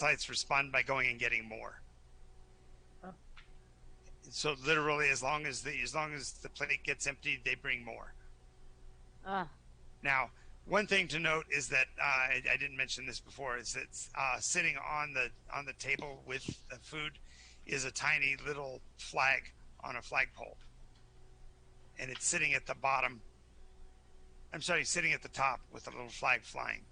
sites respond by going and getting more. Oh, So literally, as long as the plate gets emptied, they bring more. ah, Now, one thing to note is that I didn't mention this before is that sitting on the table with the food is a tiny little flag on a flagpole, and it's sitting at the bottom. I'm sorry, sitting at the top with a little flag flying.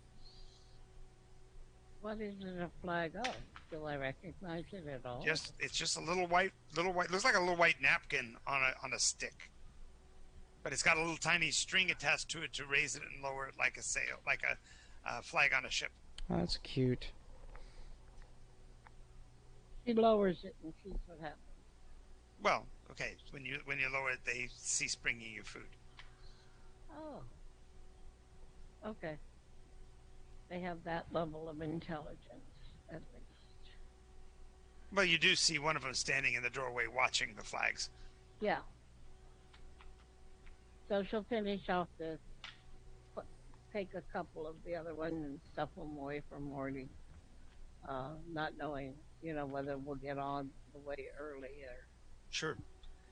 what is it a flag of? Do I recognize it at all? Just it's just a little white, looks like a little white napkin on a stick, but it's got a little tiny string attached to it to raise it and lower it like a sail, like a flag on a ship. Oh, that's cute. She lowers it and sees what happens. Well, okay, when you lower it, they cease bringing you food. Oh, okay. They have that level of intelligence, at least. Well, you do see one of them standing in the doorway watching the flags. Yeah. So she'll finish off this, take a couple of the other ones and stuff them away from Morty, not knowing, whether we'll get on the way early Sure.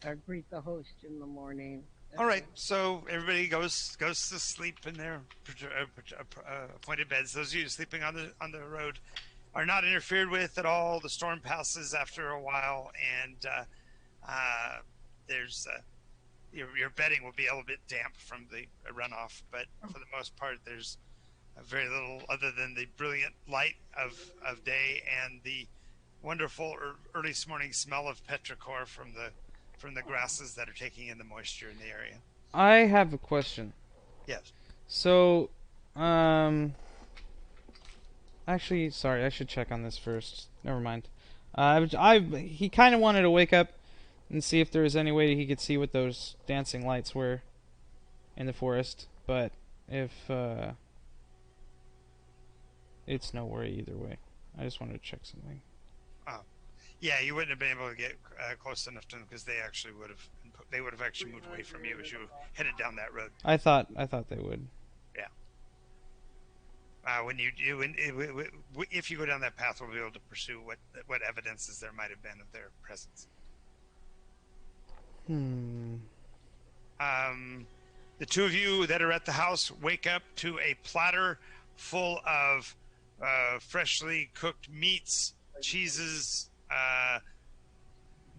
or greet the host in the morning. All That's right, it. so everybody goes to sleep in their appointed beds. Those of you sleeping on the road are not interfered with at all. The storm passes after a while, and there's your bedding will be a little bit damp from the runoff, but for the most part, there's very little other than the brilliant light of day and the wonderful early morning smell of petrichor from the grasses that are taking in the moisture in the area. I have a question. Yes. So, actually, sorry, I should check on this first. Never mind. He kind of wanted to wake up and see if there was any way he could see what those dancing lights were in the forest, but if it's no worry either way. I just wanted to check something. Oh, yeah. You wouldn't have been able to get close enough to them because they would have actually moved away from you as you headed down that road. I thought they would. Yeah. When you do, if you go down that path, we'll be able to pursue what evidences there might have been of their presence. Hmm. Um, the two of you that are at the house wake up to a platter full of freshly cooked meats, cheeses,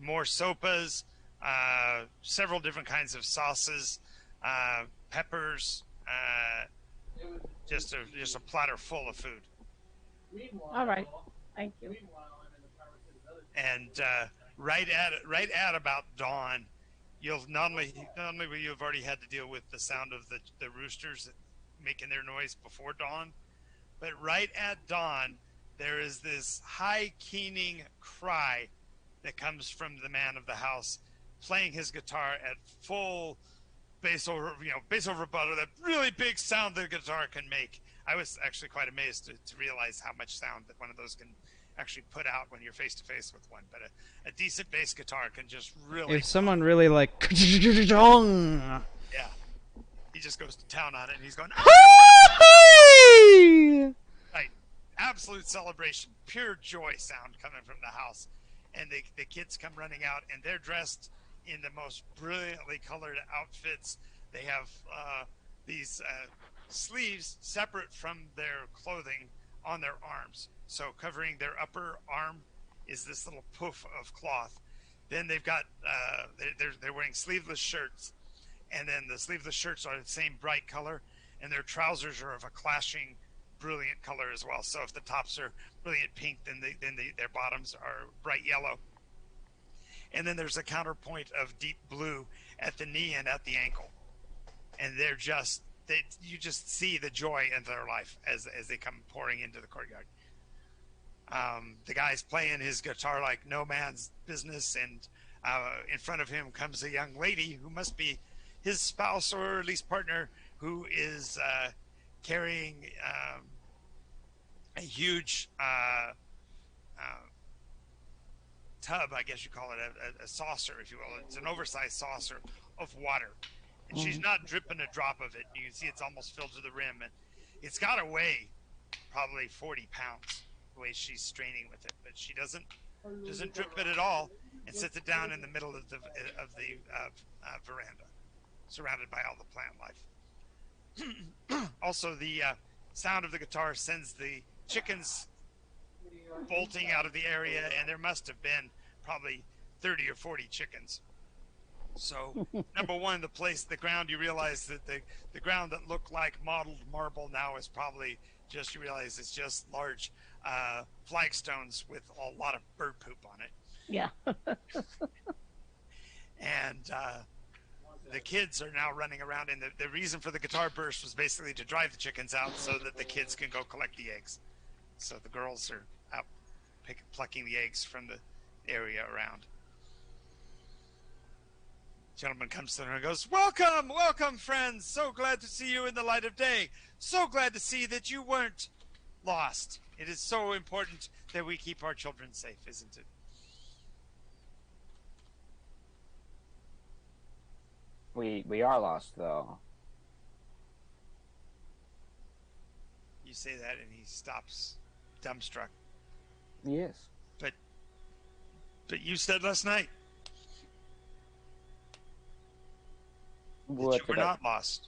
more sopas, several different kinds of sauces, peppers, just a platter full of food. All right. Thank you. And right at about dawn, you'll not only will you have already had to deal with the sound of the roosters making their noise before dawn, but right at dawn there is this high keening cry that comes from the man of the house playing his guitar at full bass over butter, that really big sound that a guitar can make. I was actually quite amazed to realize how much sound that one of those can actually put out when you're face to face with one. But a decent bass guitar can just really, If someone really like, hey! yeah, he just goes to town on it and he's going, right, absolute celebration, pure joy sound coming from the house. And the kids come running out and they're dressed in the most brilliantly colored outfits. They have these sleeves separate from their clothing on their arms. So covering their upper arm is this little poof of cloth. Then they've got they're wearing sleeveless shirts, and then the sleeveless shirts are the same bright color, and their trousers are of a clashing brilliant color as well. So if the tops are brilliant pink, then their bottoms are bright yellow. And then there's a counterpoint of deep blue at the knee and at the ankle. And you just see the joy in their life as they come pouring into the courtyard. The guy's playing his guitar like no man's business, and in front of him comes a young lady who must be his spouse or at least partner, who is carrying a huge tub, I guess you call it, a saucer, if you will. It's an oversized saucer of water. And she's not dripping a drop of it. You can see it's almost filled to the rim. And it's got to weigh probably 40 pounds. the way she's straining with it, but she doesn't drip it at all, and sits it down in the middle of the veranda, surrounded by all the plant life. Also, the sound of the guitar sends the chickens bolting out of the area, and there must have been probably 30 or 40 chickens. So, number one, the ground, you realize that the ground that looked like modeled marble now is probably just, you realize it's just large flagstones with a lot of bird poop on it. Yeah. And the kids are now running around, and the reason for the guitar burst was basically to drive the chickens out so that the kids can go collect the eggs. So the girls are out plucking the eggs from the area around. Gentleman comes to her and goes, "Welcome, welcome, friends. So glad to see you in the light of day. So glad to see that you weren't lost. It is so important that we keep our children safe, isn't it?" We are lost, though. You say that, and he stops, dumbstruck. Yes. But you said last night that What you were did I- not lost.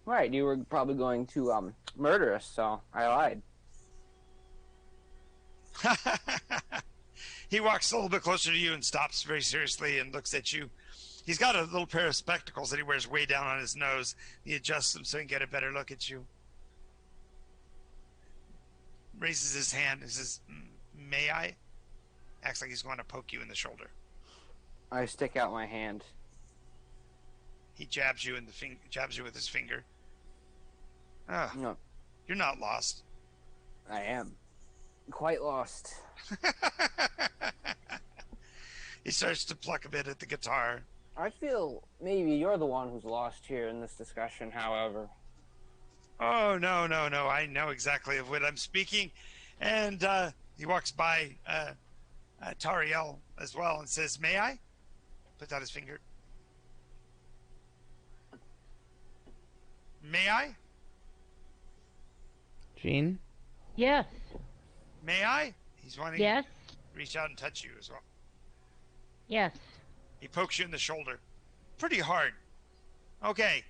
Right, you were probably going to murder us, so I lied. He walks a little bit closer to you and stops very seriously and looks at you. He's got a little pair of spectacles that he wears way down on his nose. He adjusts them so he can get a better look at you. Raises his hand and says, "May I?" Acts like he's going to poke you in the shoulder. I stick out my hand. He jabs you in the jabs you with his finger. Ah, No, you're not lost. I am quite lost. He starts to pluck a bit at the guitar. I feel maybe you're the one who's lost here in this discussion, however. Oh, no. I know exactly of what I'm speaking. And he walks by Tariel as well and says, "May I?" Puts out his finger. "May I? Jean? Yes. May I?" He's wanting Yes. to reach out and touch you as well. Yes. He pokes you in the shoulder. Pretty hard. Okay.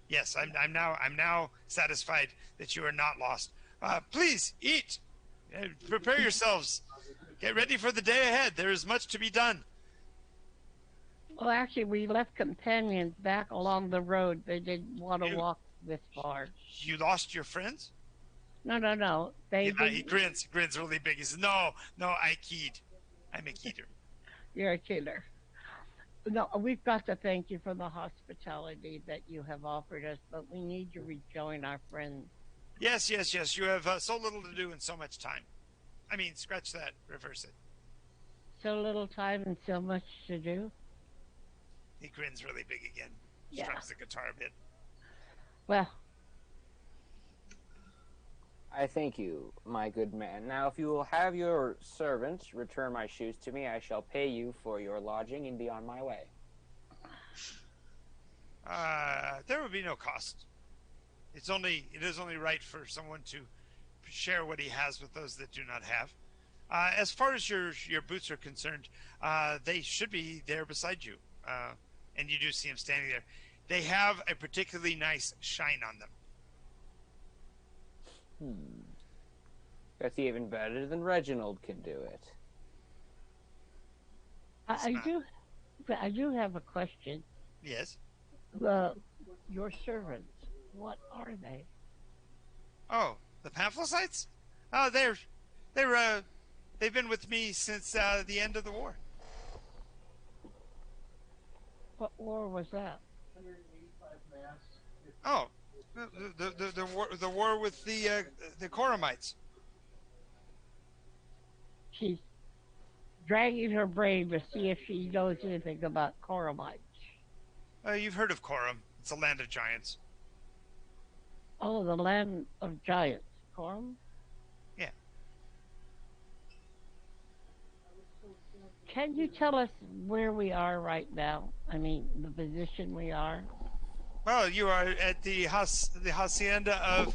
Yes, I'm now satisfied that you are not lost. Please eat. Prepare yourselves. Get ready for the day ahead. There is much to be done. Well, actually, we left companions back along the road. They didn't want to You- walk this far. You lost your friends? No. They He didn't. grins really big. He says, "No, I keyed. I'm a keeter." You're a killer. No, we've got to thank you for the hospitality that you have offered us, but we need to rejoin our friends. Yes. You have so little to do and so much time. I mean, scratch that. Reverse it. So little time and so much to do. He grins really big again. Yeah. Strums the guitar a bit. Well, I thank you, my good man. Now, if you will have your servant return my shoes to me, I shall pay you for your lodging and be on my way. There would be no cost. It is only right for someone to share what he has with those that do not have. As far as your boots are concerned, they should be there beside you, and you do see them standing there. They have a particularly nice shine on them. That's even better than Reginald can do it. I do have a question. Yes. Your servants, what are they? Oh, the pamphletites? Oh, they've been with me since the end of the war. What war was that? Oh, the war with the Koramites. She's dragging her brain to see if she knows anything about Koramites. You've heard of Koram? It's a land of giants. Oh, the land of giants. Koram? Yeah. Can you tell us where we are right now? I mean, the position we are? Well, you are at the hacienda of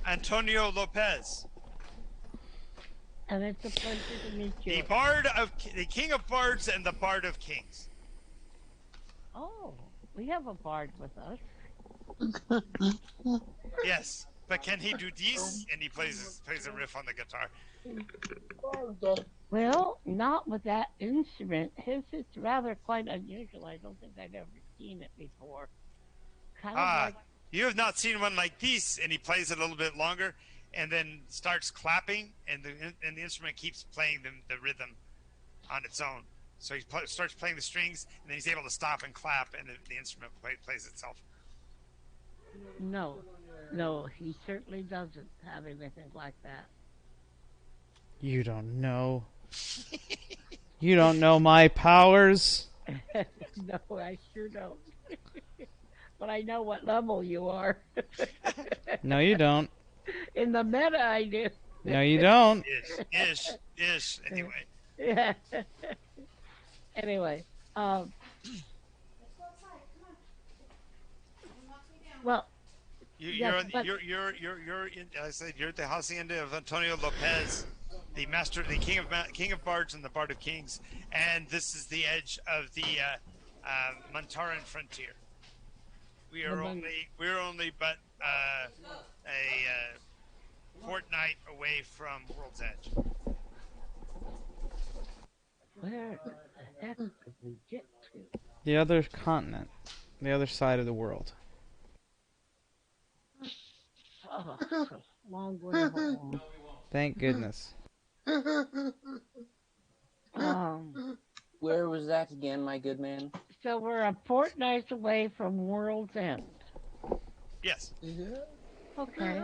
Antonio Lopez. And it's a pleasure to meet The you. King of Bards and the Bard of Kings. Oh, we have a bard with us. Yes, but can he do this? And he plays a riff on the guitar. Well, not with that instrument. His is rather quite unusual. I don't think I've ever seen it before. Kind of Ah, like, you have not seen one like this, and he plays it a little bit longer, and then starts clapping, and the instrument keeps playing the rhythm on its own. So he starts playing the strings, and then he's able to stop and clap, and the instrument plays itself. no, no, he certainly doesn't have anything like that. You don't know. You don't know my powers. No, I sure don't. But I know what level you are. No, you don't. In the meta, I do. No, you don't. Ish. Anyway, Yeah. Anyway, um, well, you, yes, you're but you're in, I said you're at the hacienda of Antonio Lopez, the master, the king of bards and the bard of kings, and this is the edge of the Montaran frontier. the mon- We're only but a fortnight away from World's Edge. where the heck did we get to? The other continent. The other side of the world. Oh, it's a long way home. Thank goodness. Um, Where was that again, my good man? so we're a fortnight away from World's End. Yes, Okay.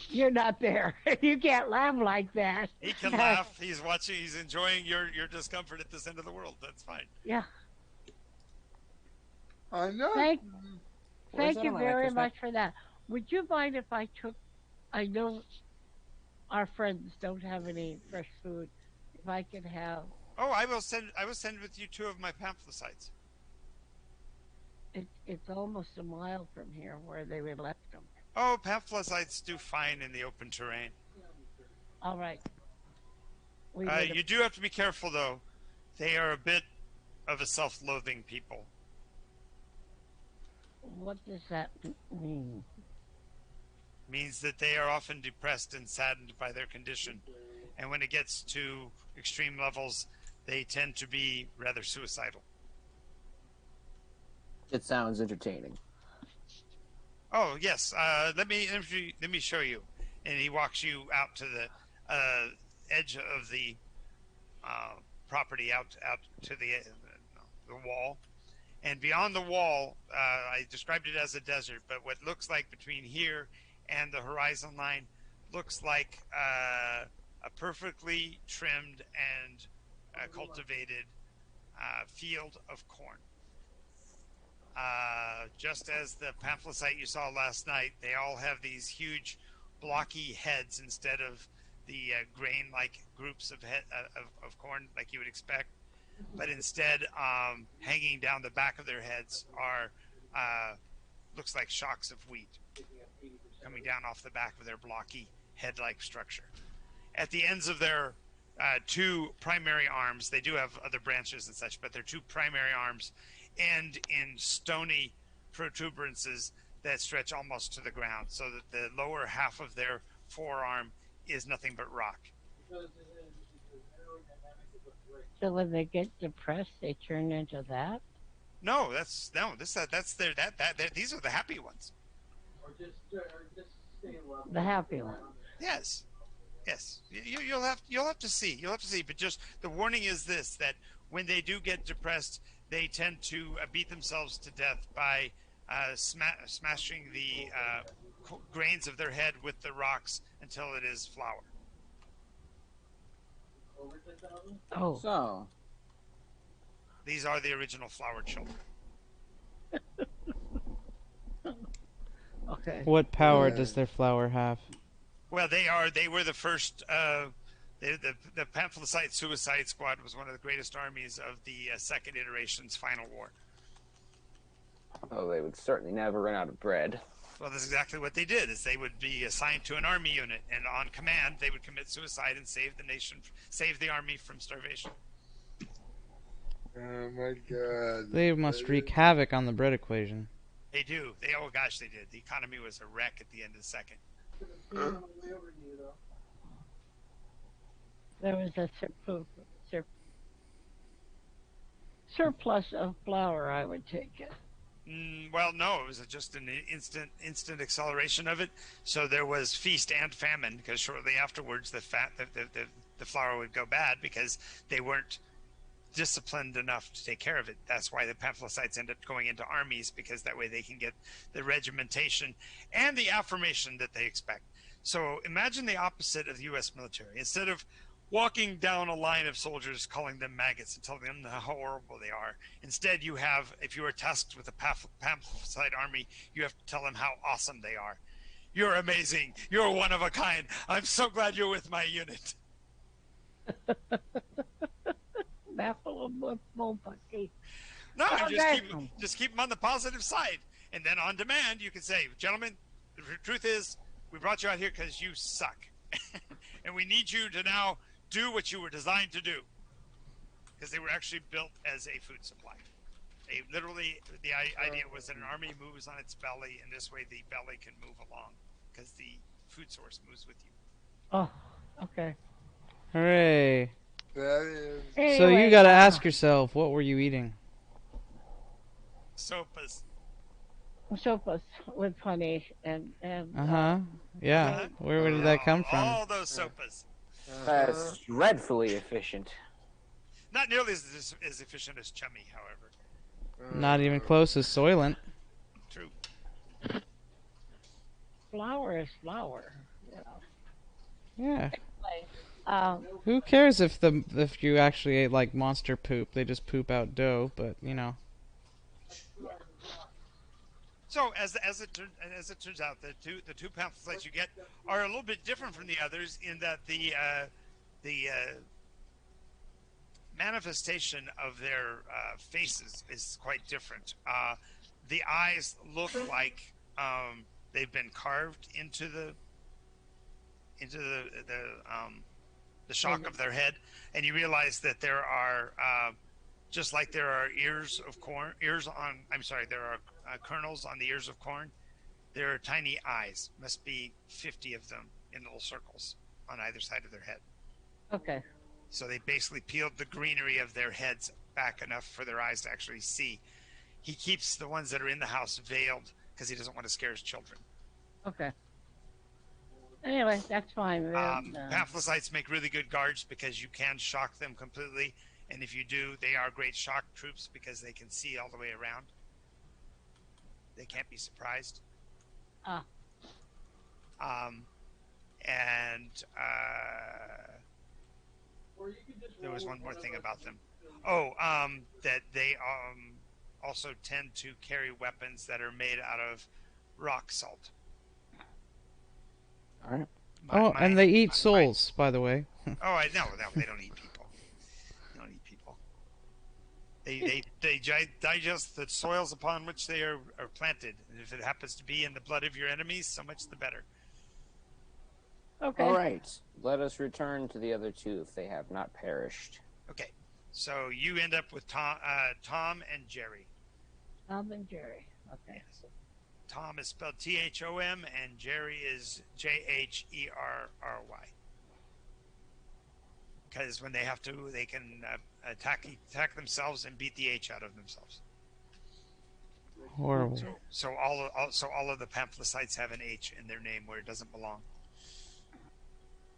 You're not there. You can't laugh like that. he can laugh. He's watching. He's enjoying your discomfort at this end of the world. That's fine. Yeah. I know. Thank Where's thank that you on my very necklace, man? much for that. Would you mind if I took I know our friends don't have any fresh food. If I could have Oh, I will send. I will send with you two of my pamphletites. it's almost a mile from here where they would left them. Oh, pamphletites do fine in the open terrain. All right. We would You do have to be careful, though. They are a bit of a self-loathing people. what does that mean? Means that they are often depressed and saddened by their condition, and when it gets to extreme levels, they tend to be rather suicidal. It sounds entertaining. Oh yes, let me show you. And he walks you out to the edge of the property, out to the wall. And beyond the wall, I described it as a desert, but what looks like between here and the horizon line looks like a perfectly trimmed and cultivated field of corn. Just as the pamphlet you saw last night, they all have these huge blocky heads instead of the grain-like groups of corn like you would expect. But instead, hanging down the back of their heads are looks like shocks of wheat coming down off the back of their blocky head-like structure. At the ends of their two primary arms, they do have other branches and such, but their two primary arms end in stony protuberances that stretch almost to the ground, so that the lower half of their forearm is nothing but rock. So when they get depressed, they turn into that. No, that's these are the happy ones. The happy one. Yes, yes. You'll have to see. You'll have to see. But just the warning is this: that when they do get depressed, they tend to beat themselves to death by smashing the grains of their head with the rocks until it is flour. Oh, So, These are the original flower children. okay. What power does their flower have? Well, they were the first. The Pamphlet Suicide Squad was one of the greatest armies of the second iteration's final war. oh, they would certainly never run out of bread. Well, that's exactly what they did. Is they would be assigned to an army unit, and on command, they would commit suicide and save the nation, save the army from starvation. Oh my god. They must wreak havoc on the bread equation. They do. Oh gosh, they did. The economy was a wreck at the end of the second. There was a surplus of flour, I would take it. Well, no, it was just an instant acceleration of it. So there was feast and famine, because shortly afterwards the flour would go bad because they weren't disciplined enough to take care of it. That's why the pamphlicites end up going into armies, because that way they can get the regimentation and the affirmation that they expect. So imagine the opposite of the U.S. military. Instead of walking down a line of soldiers calling them maggots and telling them how horrible they are, instead you have, if you are tasked with a pamphlicite army, you have to tell them how awesome they are. You're amazing. You're one of a kind. I'm so glad you're with my unit. Baffle of bullpucky. No, just keep them on the positive side. And then on demand, you can say, gentlemen, the truth is, we brought you out here because you suck. And we need you to now do what you were designed to do. Because they were actually built as a food supply. Literally, the idea was that an army moves on its belly, and this way the belly can move along. Because the food source moves with you. Oh, okay. Hooray. That is. Anyway, So you gotta ask yourself, what were you eating? Sopas. Sopas with honey and Uh-huh. Yeah. Where did that come from? All those sopas. That's dreadfully efficient. Not nearly as efficient as Chummy, however. Not even close as Soylent. True. flour is flour. You know. Yeah. Anyway, Who cares if you actually ate like monster poop? They just poop out dough, but you know. So as it turns out, the two pamphlets you get are a little bit different from the others in that the manifestation of their faces is quite different. The eyes look like they've been carved into the shock of their head, and you realize that there are just like there are there are kernels on the ears of corn. There are tiny eyes. Must be 50 of them in little circles on either side of their head. okay. So they basically peeled the greenery of their heads back enough for their eyes to actually see. He keeps the ones that are in the house veiled because he doesn't want to scare his children. Okay. Anyway, that's fine. Pamphlicites make really good guards because you can shock them completely. And if you do, they are great shock troops because they can see all the way around. They can't be surprised. There was one more thing about them. That they also tend to carry weapons that are made out of rock salt. All right. And they eat souls, by the way. Oh, I know. No, they don't eat people. They don't eat people. They digest the soils upon which they are planted. And if it happens to be in the blood of your enemies, so much the better. Okay. All right. Let us return to the other two if they have not perished. Okay. So you end up with Tom and Jerry. Tom and Jerry. Okay. Yes. Tom is spelled Thom, and Jerry is Jherry. Because when they have to, they can attack themselves and beat the H out of themselves. Horrible. So all of the pamphicites have an H in their name where it doesn't belong.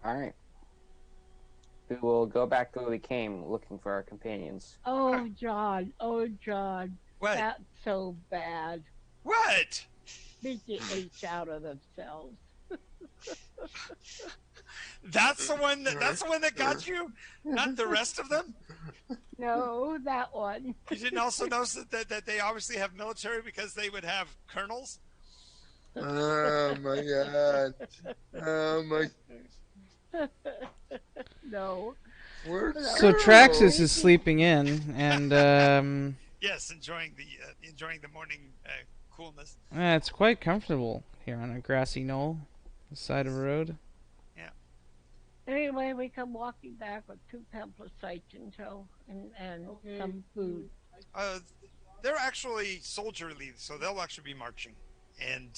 All right. We will go back the way we came, looking for our companions. Oh, John. Oh, John. What? That's so bad. What? Beat the H out of themselves. That's the one that got you, not the rest of them. No, that one. You didn't also notice that they obviously have military because they would have colonels. Oh my god. Oh my. No. So Traxxas is sleeping in, and Yes, enjoying the morning coolness. It's quite comfortable here on a grassy knoll, the side of a road. Yeah. Anyway, we come walking back with two pamphlet sites in tow and some food. Uh, they're actually soldierly, so they'll actually be marching, and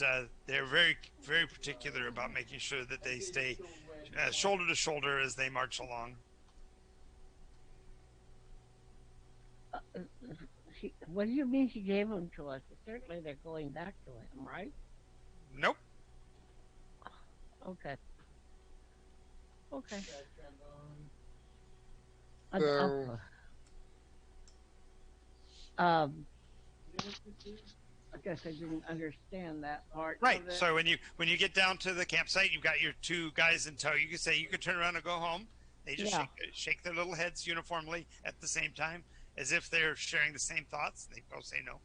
they're very, very particular about making sure that they stay shoulder to shoulder as they march along. Uh, what do you mean she gave them to us? Certainly they're going back to him, right? Nope. Okay. Okay. So, Um, I guess I didn't understand that part. Right. So when you get down to the campsite, you've got your two guys in tow. You can say you can turn around and go home. They just shake their little heads uniformly at the same time, as if they're sharing the same thoughts. They both say no.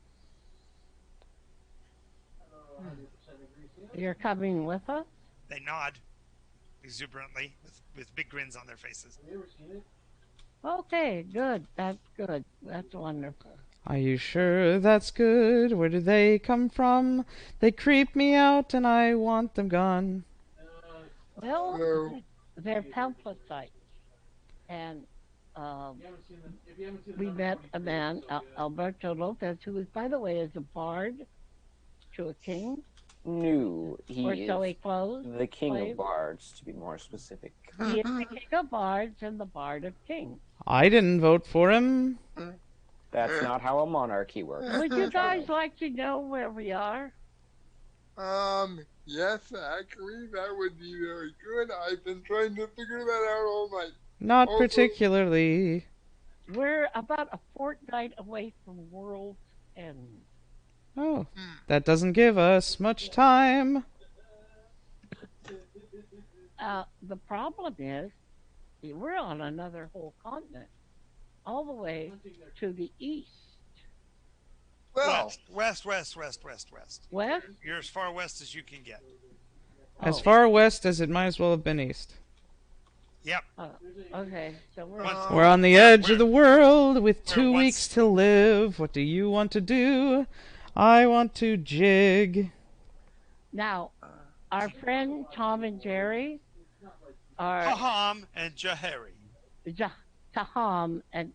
You're coming with us? They nod exuberantly with big grins on their faces. Okay, good. That's good. That's wonderful. Are you sure that's good? Where do they come from? They creep me out and I want them gone. Well, so, they're pamphlet sites. And we met a man, Alberto Lopez, who is, by the way, is a bard to a king, No, or he so is he closed. the king claimed. of bards, to be more specific. He is the king of bards and the bard of kings. I didn't vote for him. That's not how a monarchy works. Would you guys like to know where we are? yes, actually, that would be very good. I've been trying to figure that out all night. Not Also- particularly. We're about a fortnight away from World's End. Oh, that doesn't give us much time. The problem is, we're on another whole continent, all the way to the east. Well, West. West? You're as far west as you can get. As Oh, far west as it might as well have been east. Yep. okay, so we're Once- We're on the edge Where- of the world with where 2 once- weeks to live. What do you want to do? I want to jig. now. Our friend Tom and Jerry are Taham and Jahari. Taham and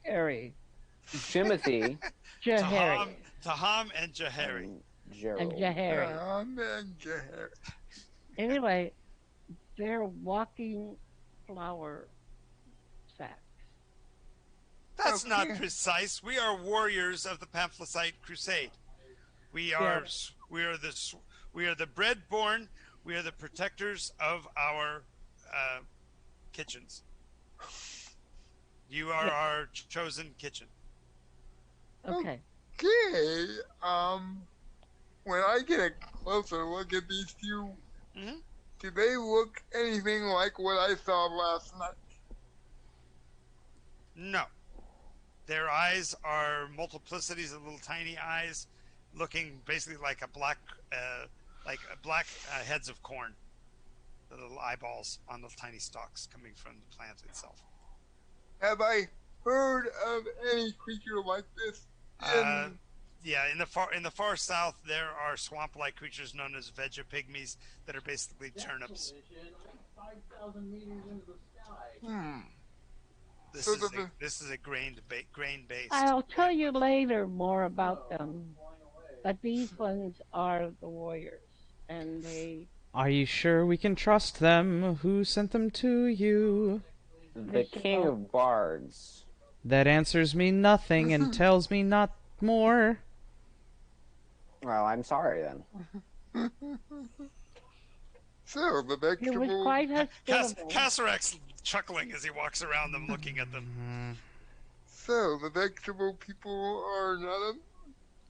Harry. Timothy Jahari. Taham and Jahari. and And Gerald. Jahari. man, Jared. Anyway, they're walking flour sacks. That's not Okay. precise. We are warriors of the Pamphlesite Crusade. We are the bread-born. We are the protectors of our kitchens. You are our chosen kitchen. Okay. Okay, when I get a closer look at these two, Mhm. do they look anything like what I saw last night? No. Their eyes are multiplicities of little tiny eyes, looking basically like black heads of corn. The little eyeballs on the tiny stalks coming from the plant itself. Have I heard of any creature like this? Yeah, in the far south, there are swamp-like creatures known as vegapygmies that are basically turnips. This So is a grain based. I'll tell you later more about them. But these ones are the warriors. And they. Are you sure we can trust them? Who sent them to you? The king of bards. That answers me nothing and tells me not more. Well, I'm sorry then. So the It was vegetable. quite hospitable. Cassarack's chuckling as he walks around them, looking at them. So the vegetable people are not a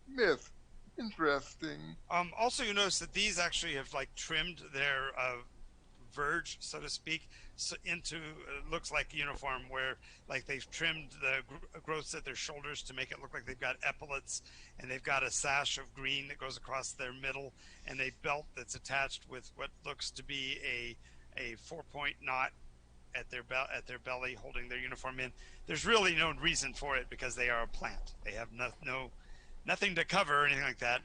myth. Interesting. Also, you notice that these actually have trimmed their verge, so to speak, into looks like uniform, where they've trimmed the growths at their shoulders to make it look like they've got epaulets, and they've got a sash of green that goes across their middle, and a belt that's attached with what looks to be a 4-point knot at their belly, holding their uniform in. There's really no reason for it because they are a plant. They have no nothing to cover or anything like that.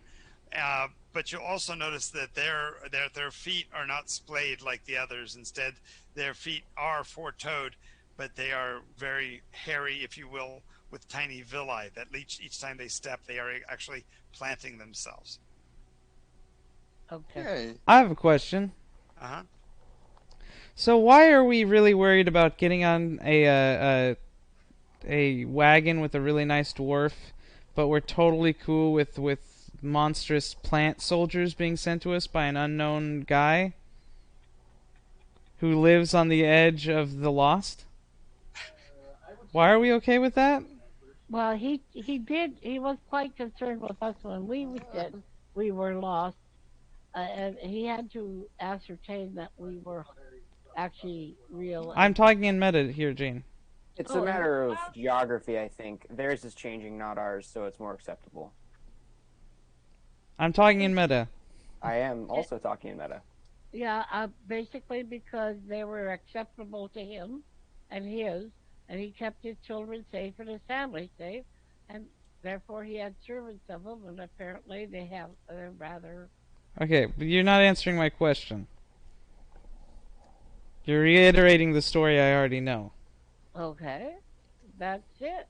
But you'll also notice that their feet are not splayed like the others. Instead, their feet are four-toed, but they are very hairy, if you will, with tiny villi that each time they step, they are actually planting themselves. Okay. Okay. I have a question. Uh huh. So why are we really worried about getting on a wagon with a really nice dwarf, but we're totally cool with monstrous plant soldiers being sent to us by an unknown guy who lives on the edge of the Lost? Why are we okay with that? Well, he was quite concerned with us when we said we were lost, and he had to ascertain that we were actually real. I'm And talking in meta here, Gene. It's a oh, and matter of geography, I think. Theirs is changing, not ours, so it's more acceptable. I'm talking in meta. I am eh, also talking in meta. yeah, basically because they were acceptable to him and his, and he kept his children safe and his family safe, and therefore he had servants of them, and apparently they have rather Okay, but you're not answering my question. You're reiterating the story I already know. okay. That's it.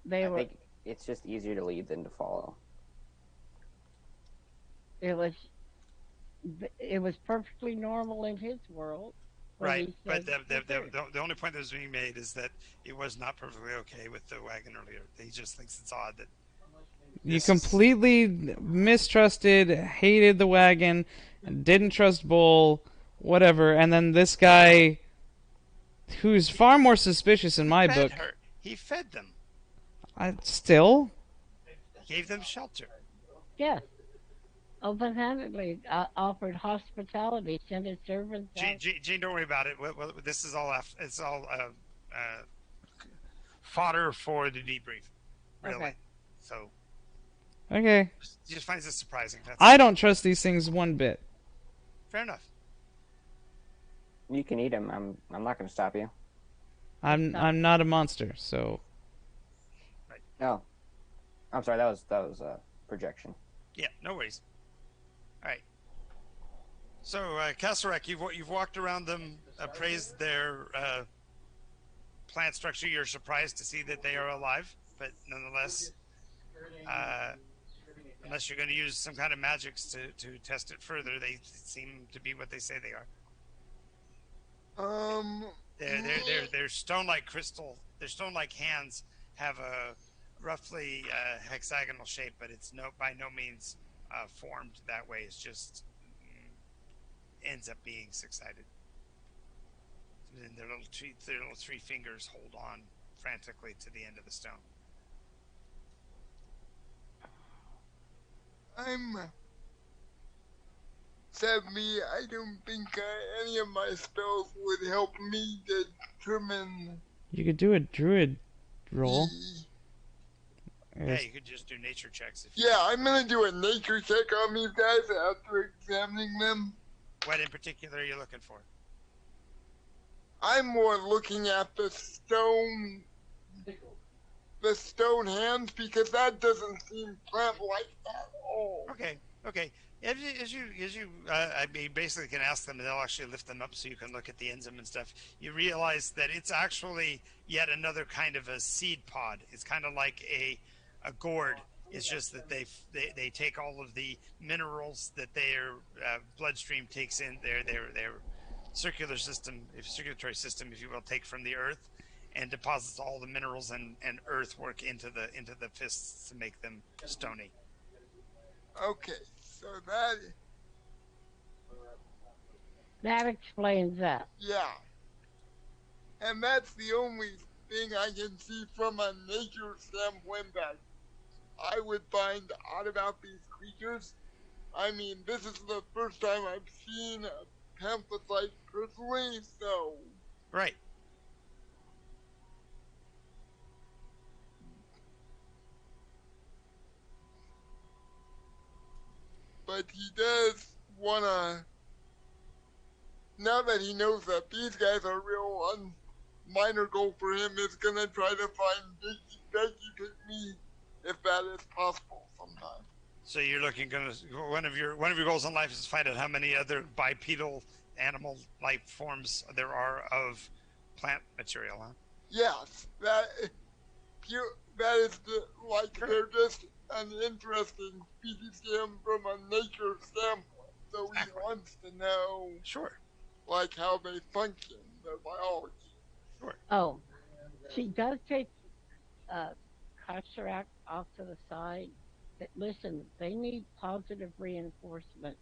They I were. think it's just easier to lead than to follow. It was. It was perfectly normal in his world when Right, he but said the third. the only point that was being made is that it was not perfectly okay with the wagon earlier. He just thinks it's odd that You this is completely mistrusted, hated the wagon, didn't trust Bull, whatever, and then this guy, who's far more suspicious in he my fed book, her. He fed them. still. He gave them shelter. Yes, open-handedly offered hospitality, sent his servants out. Gene, don't worry about it. This is all it's all fodder for the debrief, Okay. really. So Okay. he just finds it surprising. That's I all. don't trust these things one bit. Fair enough. You can eat them. I'm not going to stop you. It's I'm not a monster, so Right. No, I'm sorry. That was a projection. Yeah, no worries. All right. So, Kasserek, you've walked around them, appraised their plant structure. You're surprised to see that they are alive, but nonetheless, uh, unless you're going to use some kind of magics to test it further, they seem to be what they say they are. Um. They're stone-like crystal. Their stone-like hands have a roughly hexagonal shape, but it's by no means formed that way. It's just ends up being six-sided. And their little three fingers hold on frantically to the end of the stone. I'm. Sadly, I don't think any of my spells would help me determine you could do a druid roll. the. Yeah, you could just do nature checks if you. Yeah, I'm gonna do a nature check on these guys after examining them. What in particular are you looking for? I'm more looking at the stone hands because that doesn't seem plant-like at all. Okay. I mean, basically can ask them, and they'll actually lift them up so you can look at the enzyme and stuff. You realize that it's actually yet another kind of a seed pod. It's kind of like a gourd. It's just that they take all of the minerals that their bloodstream takes in, their circulatory system, if you will, take from the earth, and deposits all the minerals and earthwork into the fists to make them stony. Okay, so that, That explains that. yeah. And that's the only thing I can see from a nature standpoint that I would find odd about these creatures. I mean, this is the first time I've seen a pamphlet personally, so. Right. But he does wanna, now that he knows that these guys are real, minor goal for him is gonna try to find Becky Pick Me. if that is possible sometime. So you're looking gonna one of your goals in life is to find out how many other bipedal animal life forms there are of plant material, huh? Yes, that is like Sure. they're just an interesting species to him from a nature standpoint. So he Exactly. wants to know Sure. like how they function, their biology. Sure. Oh, she does take uh, Cataract off to the side. But listen, they need positive reinforcement.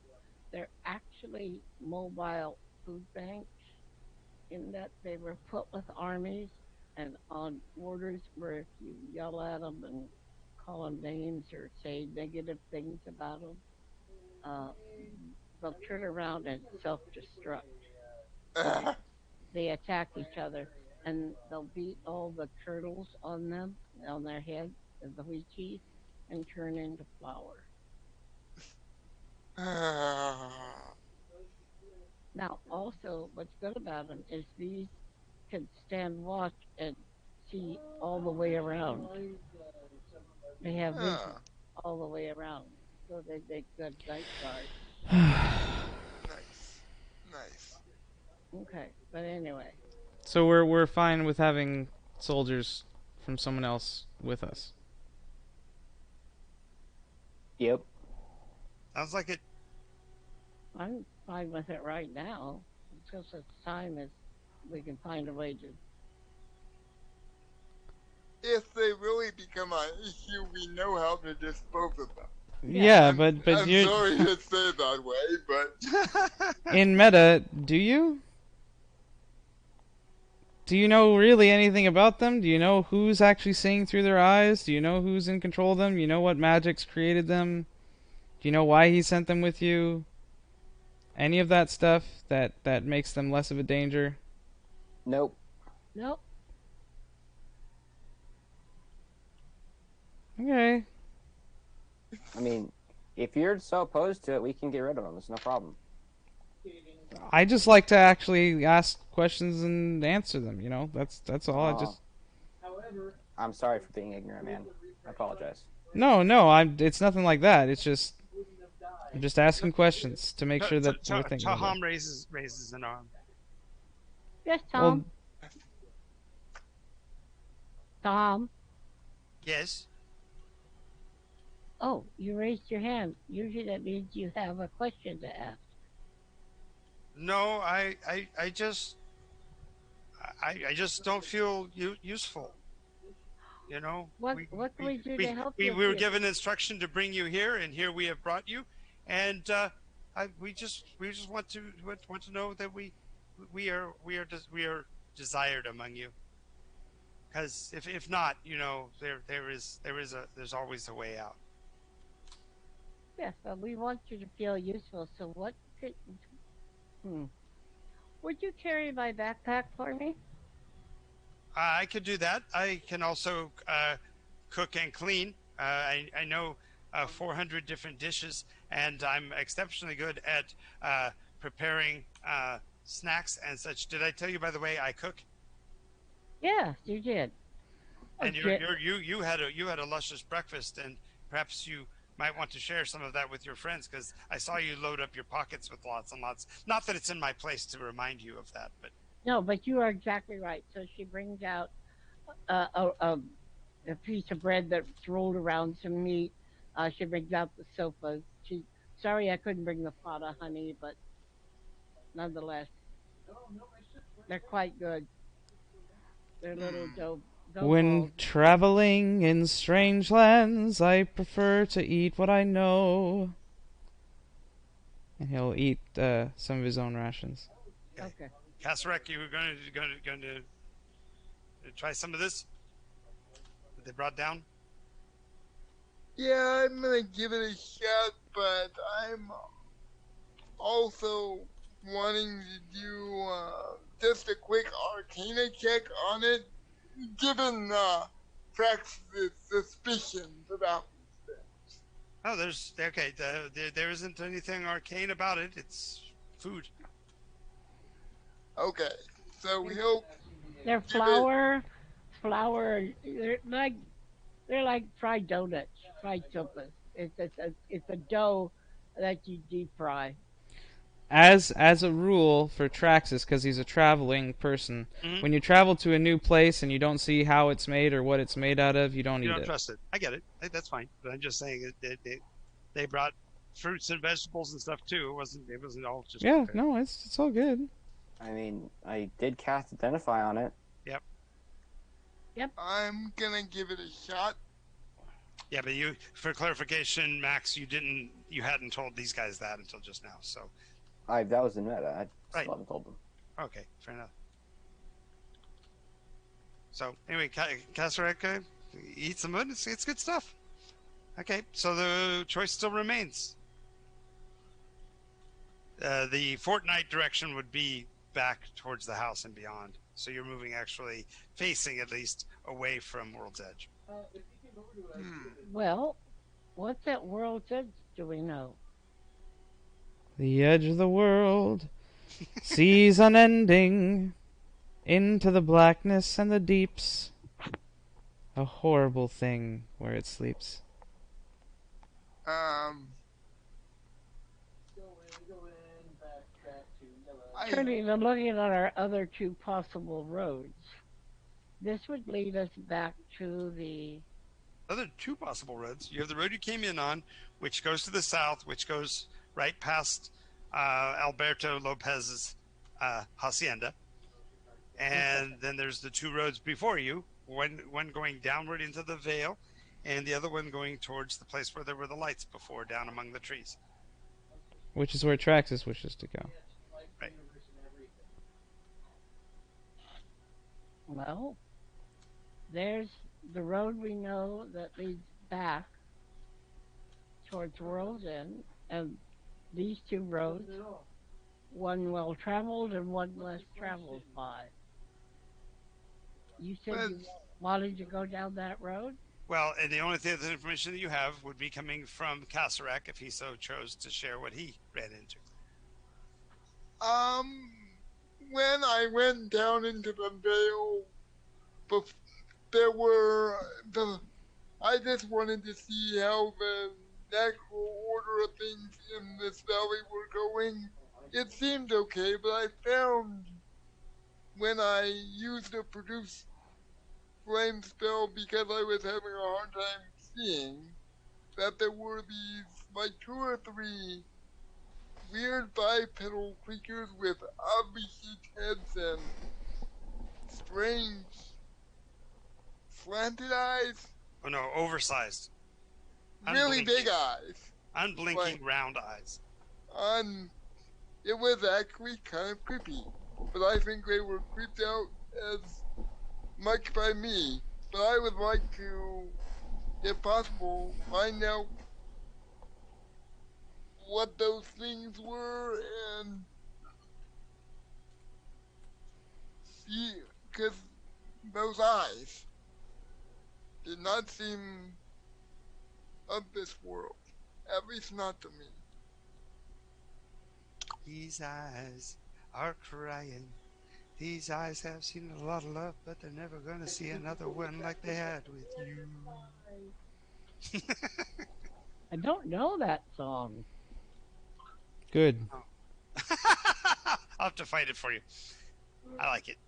They're actually mobile food banks in that they were put with armies and on borders where if you yell at them and call them names or say negative things about them, uh, they'll turn around and self-destruct. So they attack each other and they'll beat all the turtles on them on their heads of the wheat cheese and turn into flour. Now, also, what's good about them is these can stand watch and see all the way around. They have vision all the way around, so they make good night guards. Nice, nice. Okay, but anyway, So we're fine with having soldiers from someone else with us. Yep. Sounds like it. I'm fine with it right now until such time as we can find a way to. If they really become an issue, we know how to dispose of them. Yeah, Yeah, I'm, but I'm you're sorry to say it that way, but in meta. Do you? Do you know really anything about them? Do you know who's actually seeing through their eyes? Do you know who's in control of them? Do you know what magics created them? Do you know why he sent them with you? Any of that stuff that makes them less of a danger? Nope. nope. Okay. I mean, if you're so opposed to it, we can get rid of them. It's no problem. I just like to actually ask questions and answer them, you know? That's all. I Oh, just I'm sorry for being ignorant, man. I apologize. No, it's nothing like that. It's just I'm just asking questions to make sure that we're thinking about it. Taham raises an arm. Yes, Well, Tom. Tom. Yes. Oh, you raised your hand. Usually that means you have a question to ask. No, I just don't feel useful. You know, What can we do to help we you were feel? given instruction to bring you here, and here we have brought you, and we just want to know that we are desired among you. Because if not, you know, there's always a way out. Yes, but we want you to feel useful. So what could? Hmm. Would you carry my backpack for me? I could do that. I can also cook and clean. I know 400 different dishes, and I'm exceptionally good at preparing snacks and such. Did I tell you, by the way, I cook? Yes, you did. Oh, And you had a luscious breakfast, and perhaps you might want to share some of that with your friends because I saw you load up your pockets with lots and lots. Not that it's in my place to remind you of that, but no, but you are exactly right. So she brings out a piece of bread that's rolled around some meat. She brings out the sofas. She sorry I couldn't bring the pot of honey, but nonetheless, they're quite good. They're little hmm. dough when balls. traveling in strange lands, I prefer to eat what I know. And he'll eat some of his own rations. okay. Okay. Kasserek, you were going to try some of this that they brought down. Yeah, I'm gonna give it a shot, but I'm also wanting to do just a quick arcana check on it, given Praxis' suspicions about these things. Oh, there's okay. There isn't anything arcane about it. It's food. Okay, so They're, he'll they're give it. flour. They're like. They're like fried donuts, fried sopas. It's a dough that you deep fry. As a rule for Traxxas, because he's a traveling person, Mhm. when you travel to a new place and you don't see how it's made or what it's made out of, you don't You eat don't it. trust it. I get it. That's fine. But I'm just saying they brought fruits and vegetables and stuff too. It wasn't all just Yeah, prepared. no, it's all good. I mean, I did cast Identify on it. Yep. I'm gonna give it a shot. Yeah, but you, for clarification, Max, you hadn't told these guys that until just now. So, That was the meta. I still Right. haven't told them. okay, fair enough. So anyway, Kasarek, eat some wood. It's good stuff. Okay, so the choice still remains. The fortnight direction would be back towards the house and beyond. So you're moving actually facing at least away from World's Edge. Hmm. Well, what's that world's edge? Do we know? The edge of the world, seas unending, into the blackness and the deeps. A horrible thing where it sleeps. I Turning and looking at our other two possible roads, this would lead us back to the Other two possible roads. You have the road you came in on, which goes to the south, which goes right past Alberto Lopez's hacienda, and then there's the two roads before you. One going downward into the vale, and the other one going towards the place where there were the lights before, down among the trees. Which is where Traxxas wishes to go. Right. well, there's the road we know that leads back towards World's End, and these two roads, one well traveled and one less traveled by. You said but you wanted to go down that road? Well, and the only thing, the information that you have would be coming from Kasarek if he so chose to share what he ran into. um when I went down into the vale, there were the. I just wanted to see how the natural order of things in this valley were going. It seemed okay, but I found when I used the produce flame spell because I was having a hard time seeing that there were these like two or three weird bipedal creatures with oddly shaped heads and strange slanted eyes, Oh no, oversized, really big unblinking, eyes. unblinking round eyes. On it was actually kind of creepy, but I think they were creeped out as much by me. But I would like to, if possible, find out what those things were and see, because those eyes did not seem of this world, at least not to me. These eyes are crying. These eyes have seen a lot of love, but they're never gonna see another one like they had with you. I don't know that song. Good. I'll have to find it for you. I like it.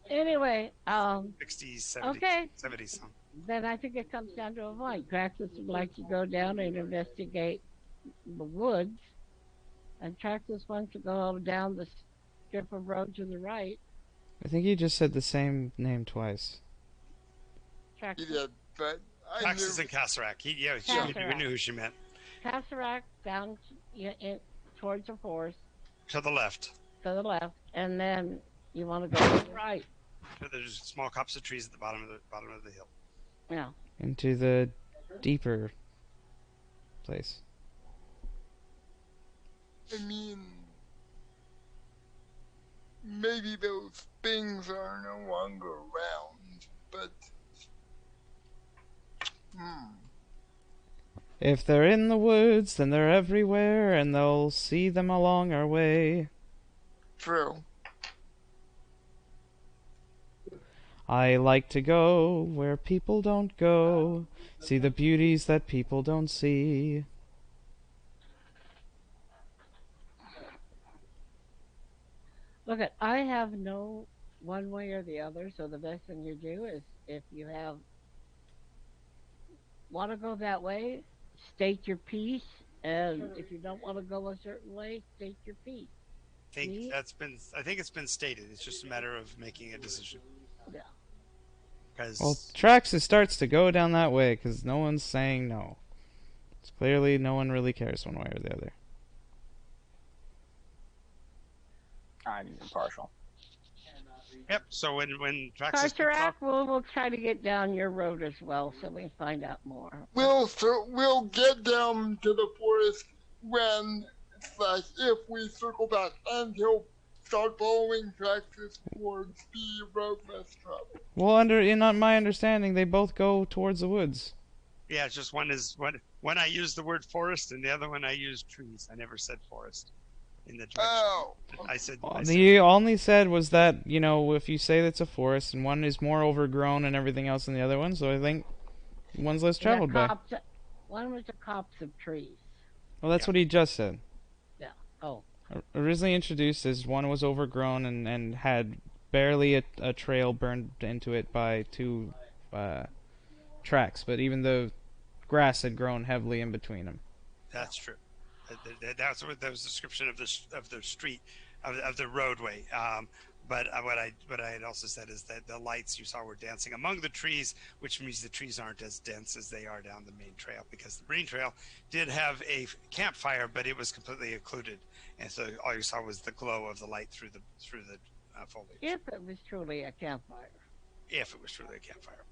Anyway, 60s, 70s, okay. 70s song. Then I think it comes down to a fight. Praxis would like to go down and investigate the woods, and Praxis wants to go down the strip of road to the right. I think you just said the same name twice. He Praxis, did, but I Praxis knew. and Kasarek. We knew who she meant. Kasarak down towards the forest To the left. to the left, and then you want to go to the right. There's small copse of trees at the bottom of the hill. Yeah. Into the deeper place. I mean, maybe those things are no longer around, but. If they're in the woods, then they're everywhere, and they'll see them along our way. True. I like to go where people don't go, see the beauties that people don't see. Look, I have no one way or the other. So the best thing you do is if you have want to go that way, state your piece, and if you don't want to go a certain way, state your piece. Me, I think it's been stated. It's just a matter of making a decision. yeah. Well, Because Trax starts to go down that way because no one's saying no. It's clearly no one really cares one way or the other. I'm impartial. yep. So when Traxxas picks off, Carterac, we'll try to get down your road as well, so we can find out more. We'll get down to the forest when if we circle back, and he'll start following Praxis towards the road less traveled. Well, in my understanding, they both go towards the woods. yeah, it's just one I use the word forest, and the other one I use trees. I never said forest in the direction. Oh, He only said was that, if you say that's a forest and one is more overgrown and everything else than the other one, so I think one's less traveled by. One was a copse of trees. Well, that's what he just said. Yeah. Oh. Originally introduced as one was overgrown and had barely a trail burned into it by two tracks, but even though grass had grown heavily in between them. That's true. That's what that was description of the street, of the roadway. But what I had also said is that the lights you saw were dancing among the trees, which means the trees aren't as dense as they are down the main trail, because the main trail did have a campfire, but it was completely occluded, and so all you saw was the glow of the light through the foliage. If it was truly a campfire. If it was truly a campfire.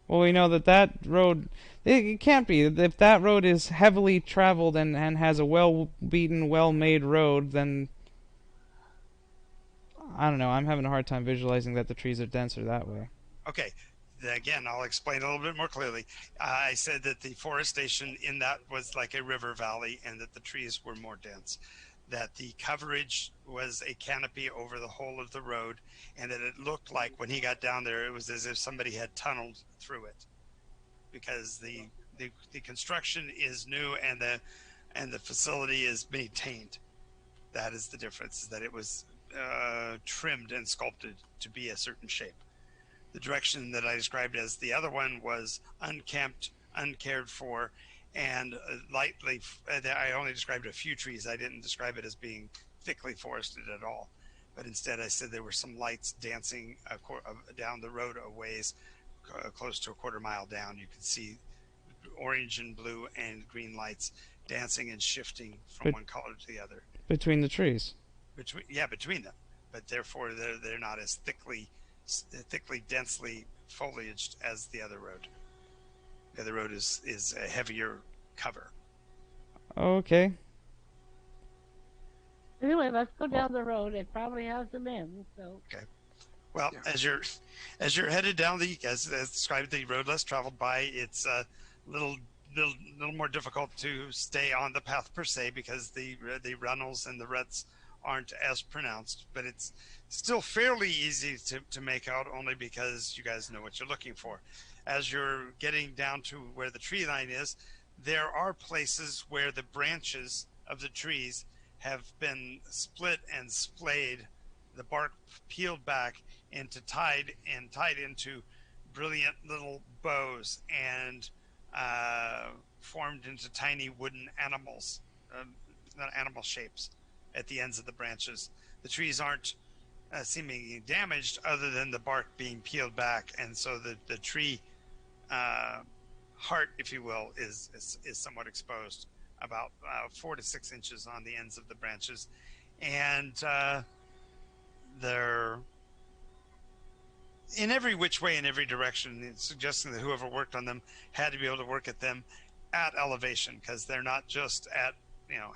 Well, we know that road, it can't be. If that road is heavily traveled and has a well-beaten, well-made road, then I don't know. I'm having a hard time visualizing that the trees are denser that way. Okay. Again, I'll explain a little bit more clearly. I said that the forestation in that was like a river valley and that the trees were more dense. That the coverage was a canopy over the whole of the road, and that it looked like when he got down there, it was as if somebody had tunneled through it, because the construction is new and the facility is maintained. That is the difference. Is that it was trimmed and sculpted to be a certain shape. The direction that I described as the other one was unkempt, uncared for, and lightly. I only described a few trees. I didn't describe it as being thickly forested at all. But instead, I said there were some lights dancing down the road a ways, close to a quarter mile down. You could see orange and blue and green lights dancing and shifting from one color to the other. Between the trees. Between them. But therefore, they're not as thickly, densely foliaged as the other road. The other road is a heavier cover. Okay. Anyway, let's go down the road. It probably has them in. So. Okay. Well, yeah. as you're headed down as described, the road less traveled by, it's a little more difficult to stay on the path per se, because the runnels and the ruts aren't as pronounced, but it's still fairly easy to make out, only because you guys know what you're looking for. As you're getting down to where the tree line is, there are places where the branches of the trees have been split and splayed, the bark peeled back into tied into brilliant little bows and formed into tiny wooden animals, animal shapes at the ends of the branches. The trees aren't seemingly damaged, other than the bark being peeled back, and so the tree heart, if you will, is somewhat exposed, about 4 to 6 inches on the ends of the branches, and they're in every which way, in every direction, suggesting that whoever worked on them had to be able to work at them at elevation, because they're not just at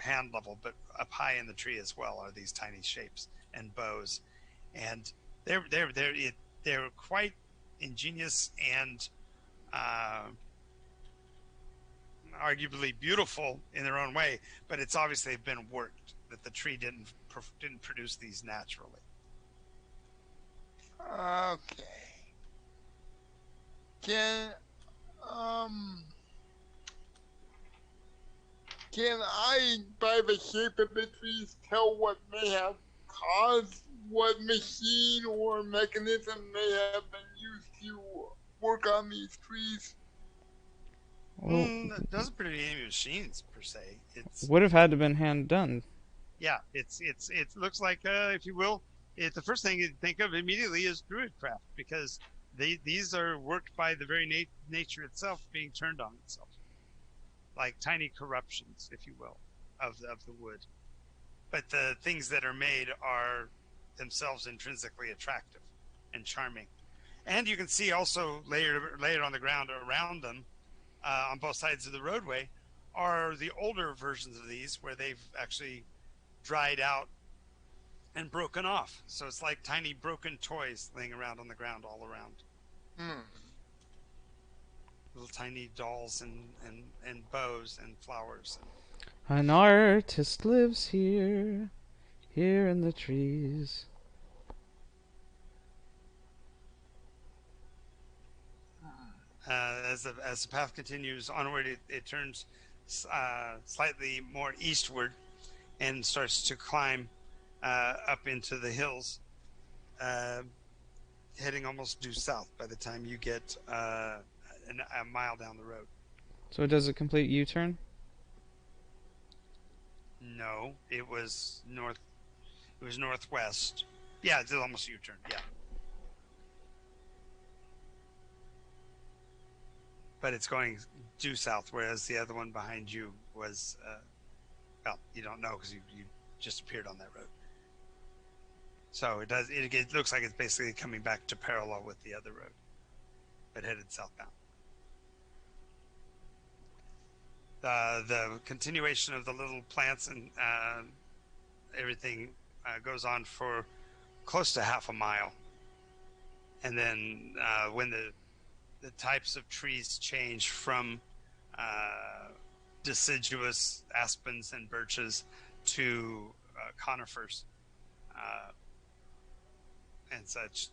hand level, but up high in the tree as well are these tiny shapes and bows, and they're quite ingenious and arguably beautiful in their own way, but it's obviously been worked, that the tree didn't produce these naturally. Okay. Can um can I, by the shape of the trees, tell what may have caused what machine or mechanism may have been used to work on these trees? Well, It doesn't appear to be any machines per se. It's would have had to been hand done. yeah, it looks like if you will, the first thing you think of immediately is druidcraft because these are worked by the very nature itself being turned on itself, like tiny corruptions, if you will, of the wood. But the things that are made are themselves intrinsically attractive and charming. And you can see also layered on the ground around them, on both sides of the roadway, are the older versions of these where they've actually dried out and broken off. So it's like tiny broken toys laying around on the ground all around. Hmm. Little tiny dolls and bows and flowers. An artist lives here, here in the trees. As the path continues onward, it turns slightly more eastward and starts to climb up into the hills, uh, heading almost due south by the time you get a mile down the road. So it does a complete U-turn. No, it was north. It was northwest. Yeah, it's almost a U-turn. Yeah, but it's going due south, whereas the other one behind you was well, you don't know because you just appeared on that road. So it does. It looks like it's basically coming back to parallel with the other road, but headed southbound. The continuation of the little plants and everything goes on for close to half a mile, and then when the types of trees change from deciduous aspens and birches to conifers uh, and such,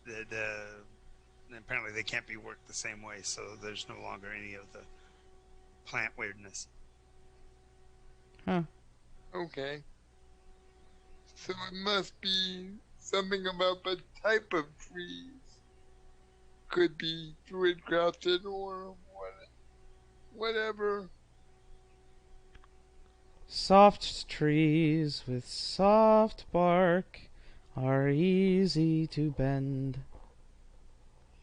apparently they can't be worked the same way, so there's no longer any of the plant weirdness. Huh. Okay. So it must be something about the type of trees. Could be druid crafted or whatever. Soft trees with soft bark are easy to bend.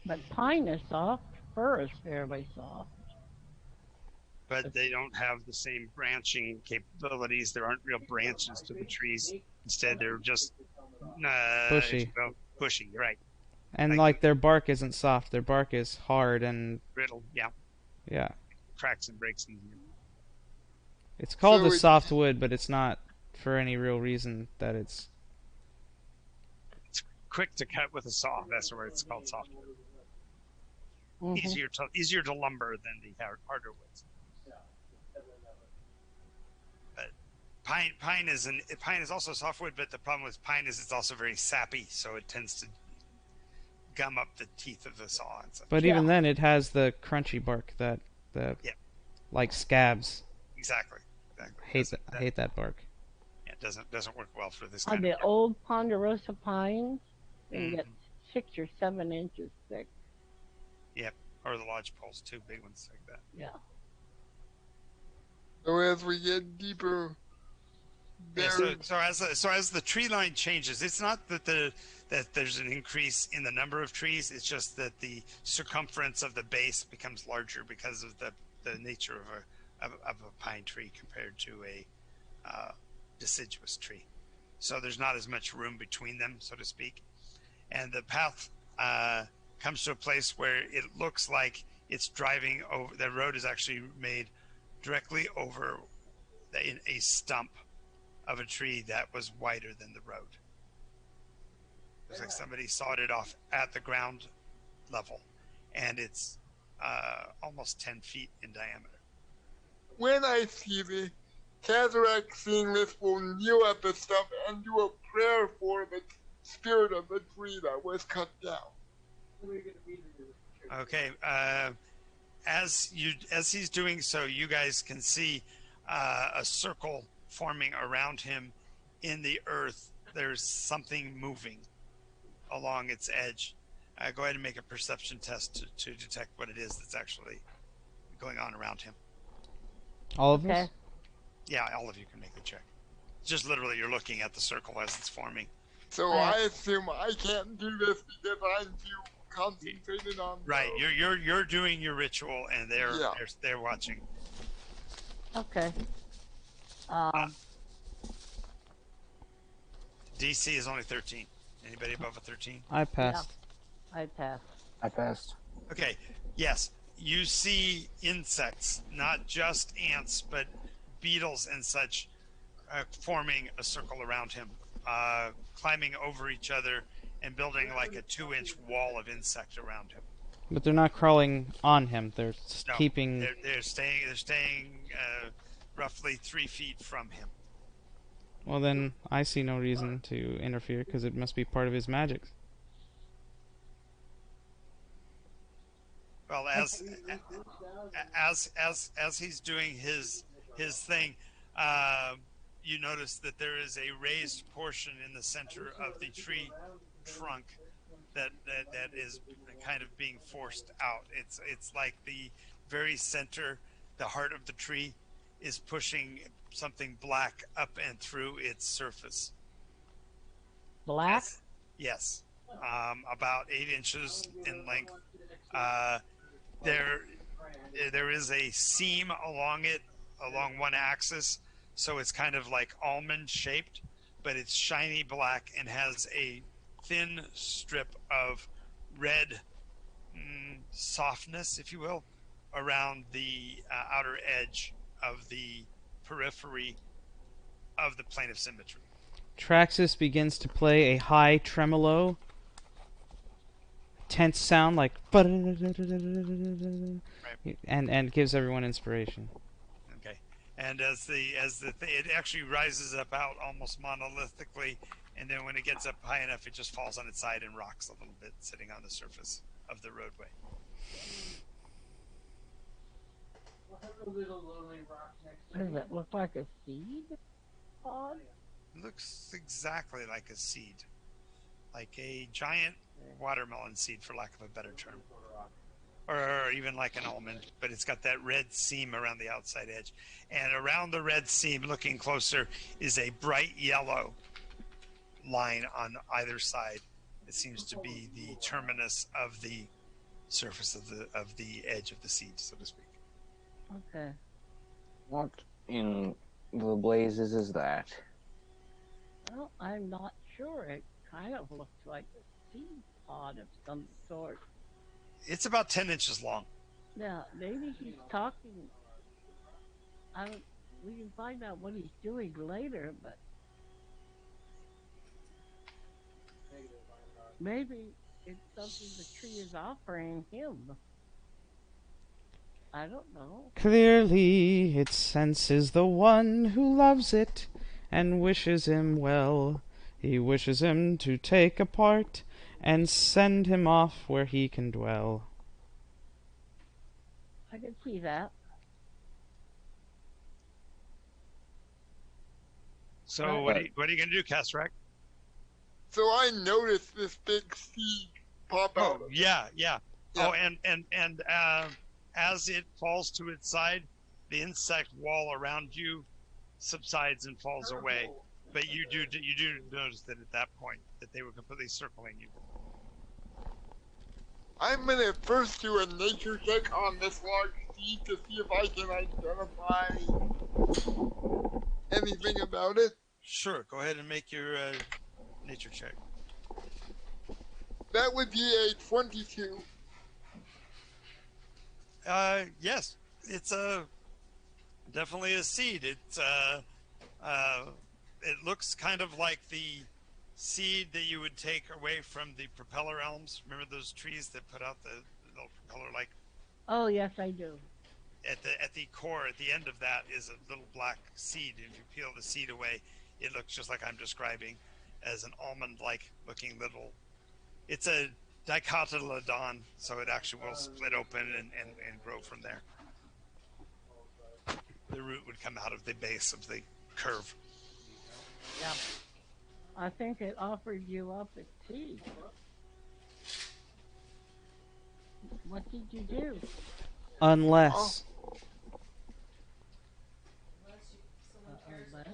But pine is soft. Fir is fairly soft. But they don't have the same branching capabilities. There aren't real branches to the trees. Instead, they're just, if you Bushy. will, bushy. You're right. And Like like their bark isn't soft, their bark is hard and brittle. Yeah, yeah. cracks and breaks easier. It's called So a it softwood, but it's not for any real reason that it's It's quick to cut with a saw. That's where it's called softwood. Hmm. Easier to lumber than the harder woods. But pine is also softwood, but the problem with pine is it's also very sappy, so it tends to gum up the teeth of the saw and such. but Yeah. even then it has the crunchy bark that Yeah, like scabs. exactly. Exactly. I hate that bark. Yeah, it doesn't work well for this On kind of the old ponderosa pines, they can get Mhm. 6 or 7 inches thick. Yep, or the lodge poles too, big ones like that. Yeah. So as we get deeper, Yeah, there. so as the tree line changes, it's not that there's an increase in the number of trees. It's just that the circumference of the base becomes larger because of the nature of a pine tree compared to a uh, deciduous tree. So there's not as much room between them, so to speak. And the path comes to a place where it looks like it's driving over. The road is actually made directly over a stump of a tree that was wider than the road. It's like somebody sawed it off at the ground level, and it's almost 10 feet in diameter. When I see the cataract seeing this will kneel at the stump and do a prayer for the spirit of the tree that was cut down. Okay. As he's doing so, you guys can see a circle forming around him in the earth. There's something moving along its edge. Go ahead and make a perception test to detect what it is that's actually going on around him. All of Okay. us? Yeah, all of you can make the check. Just literally, you're looking at the circle as it's forming. So I assume I can't do this because I'm too concentrated on. Right, you're doing your ritual, and they're watching. Okay. DC is only 13. Anybody above a 13? I passed. I pass. I passed. Okay. Yes, you see insects, not just ants, but beetles and such, forming a circle around him, climbing over each other and building like a 2-inch wall of insect around him. But they're not crawling on him. They're No, keeping. They're staying roughly 3 feet from him. Well, then I see no reason to interfere because it must be part of his magic. Well, as he's doing his thing, you notice that there is a raised portion in the center of the tree trunk that is kind of being forced out. It's like the very center, the heart of the tree, is pushing something black up and through its surface. Black? Yes. About 8 inches in length. There is a seam along it, along one axis, so it's kind of like almond shaped, but it's shiny black and has a thin strip of red softness, if you will, around the outer edge of the periphery of the plane of symmetry. Traxxas begins to play a high tremolo, tense sound like, and gives everyone inspiration. Okay, and it actually rises up out almost monolithically, and then when it gets up high enough, it just falls on its side and rocks a little bit, sitting on the surface of the roadway. Does it look like a seed pod? Looks exactly like a seed, like a giant watermelon seed, for lack of a better term, or even like an almond, but it's got that red seam around the outside edge, and around the red seam, looking closer, is a bright yellow line on either side. It seems to be the terminus of the surface of the edge of the seed, so to speak. Okay. What in the blazes is that? Well, I'm not sure. It kind of looks like a seed pod of some sort. It's about 10 inches long. Now, maybe he's talking. We can find out what he's doing later, but maybe it's something the tree is offering him. I don't know. Clearly it senses the one who loves it and wishes him well. He wishes him to take a part and send him off where he can dwell. I can see that. So what are you going to do, Kasrak? So I noticed this big seed pop out. Oh, yeah. Oh, and as it falls to its side, the insect wall around you subsides and falls away. But you do notice that at that point that they were completely circling you. I'm gonna first do a nature check on this large seed to see if I can identify anything about it. Sure, go ahead and make your nature check. That would be a 22. Yes, it's definitely a seed. It's it looks kind of like the seed that you would take away from the propeller elms. Remember those trees that put out the little propeller like? Oh, yes, I do. At the core, at the end of that, is a little black seed. If you peel the seed away, it looks just like I'm describing. as an almond-like looking little. It's a dicotyledon, so it actually will split open and grow from there. The root would come out of the base of the curve. Yeah. I think it offered you up at tea. What did you do? Oh, Unless. Unless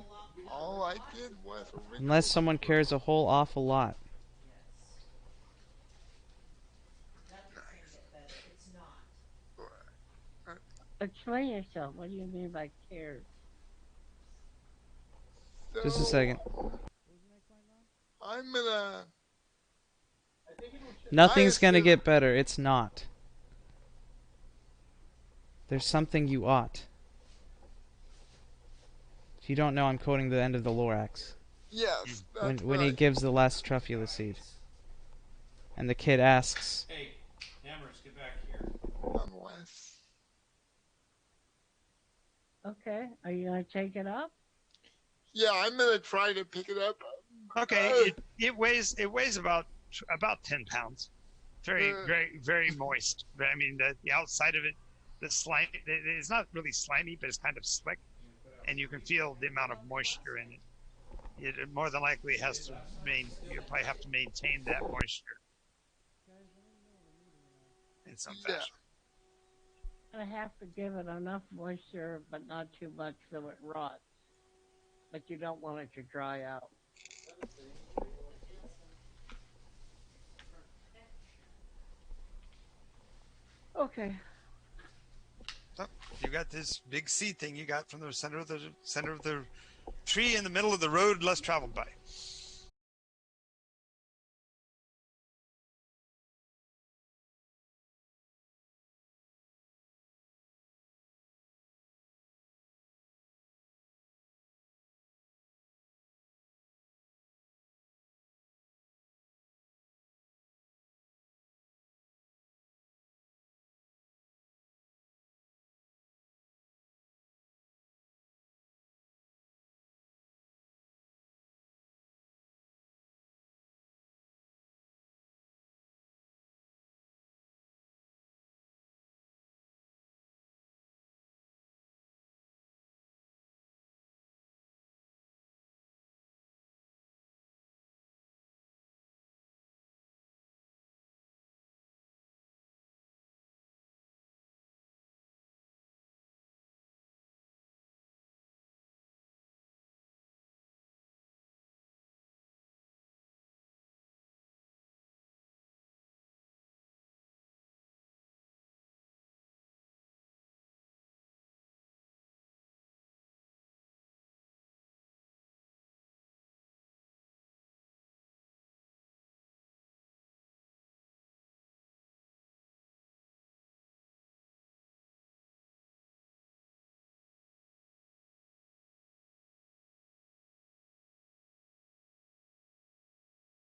all I did was a Unless ritual. someone cares a whole awful lot. explain yourself. What do you mean by cares? Just a So second. I'm gonna. I Nothing's gonna assume. get better. It's not. There's something you ought. If you don't know, I'm quoting the end of the Lorax. Yes, that's When he right. gives the last truffula seed. And the kid asks, Hey, Hammers, get back here. Unless. Okay. Are you going to take it up? Yeah, I'm gonna try to pick it up. Okay, Uh, it weighs about 10 pounds. Very moist. I mean, the outside of it, the slime, it's not really slimy, but it's kind of slick, and you can feel the amount of moisture in it. It more than likely has to you probably have to maintain that moisture in some yeah. fashion. I have to give it enough moisture, but not too much so it rots. But you don't want it to dry out. Okay. So you got this big seed thing you got from the center of the tree in the middle of the road less traveled by.